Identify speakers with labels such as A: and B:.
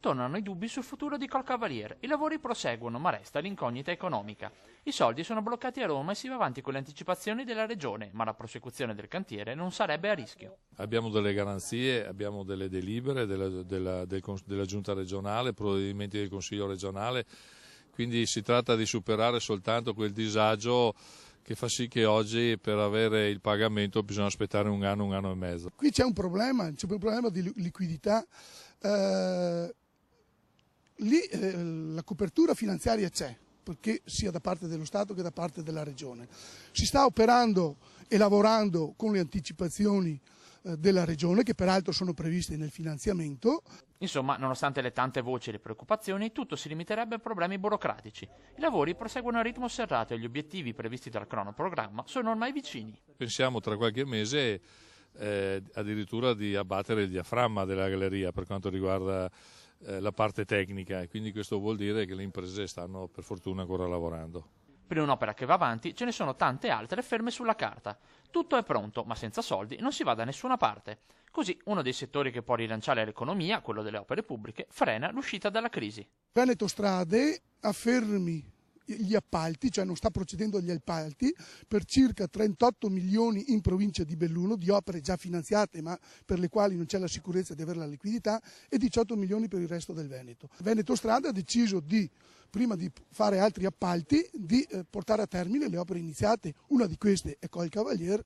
A: Tornano i dubbi sul futuro di Colcavalier. I lavori proseguono, ma resta l'incognita economica. I soldi sono bloccati a Roma e si va avanti con le anticipazioni della Regione, ma la prosecuzione del cantiere non sarebbe a rischio.
B: Abbiamo delle garanzie, abbiamo delle delibere della Giunta regionale, provvedimenti del Consiglio regionale, quindi si tratta di superare soltanto quel disagio che fa sì che oggi per avere il pagamento bisogna aspettare un anno e mezzo.
C: Qui c'è un problema di liquidità. La copertura finanziaria c'è, perché sia da parte dello Stato che da parte della Regione. Si sta operando e lavorando con le anticipazioni della Regione, che peraltro sono previste nel finanziamento.
A: Insomma, nonostante le tante voci e le preoccupazioni, tutto si limiterebbe a problemi burocratici. I lavori proseguono a ritmo serrato e gli obiettivi previsti dal cronoprogramma sono ormai vicini.
B: Pensiamo tra qualche mese addirittura di abbattere il diaframma della galleria per quanto riguarda la parte tecnica, e quindi questo vuol dire che le imprese stanno per fortuna ancora lavorando.
A: Per un'opera che va avanti ce ne sono tante altre ferme sulla carta. Tutto è pronto, ma senza soldi non si va da nessuna parte. Così uno dei settori che può rilanciare l'economia, quello delle opere pubbliche, frena l'uscita dalla crisi.
C: Veneto Strade ha fermi gli appalti, cioè non sta procedendo agli appalti, per circa 38 milioni in provincia di Belluno, di opere già finanziate ma per le quali non c'è la sicurezza di avere la liquidità, e 18 milioni per il resto del Veneto. Veneto Strade ha deciso prima di fare altri appalti, di portare a termine le opere iniziate. Una di queste è Colcavalier.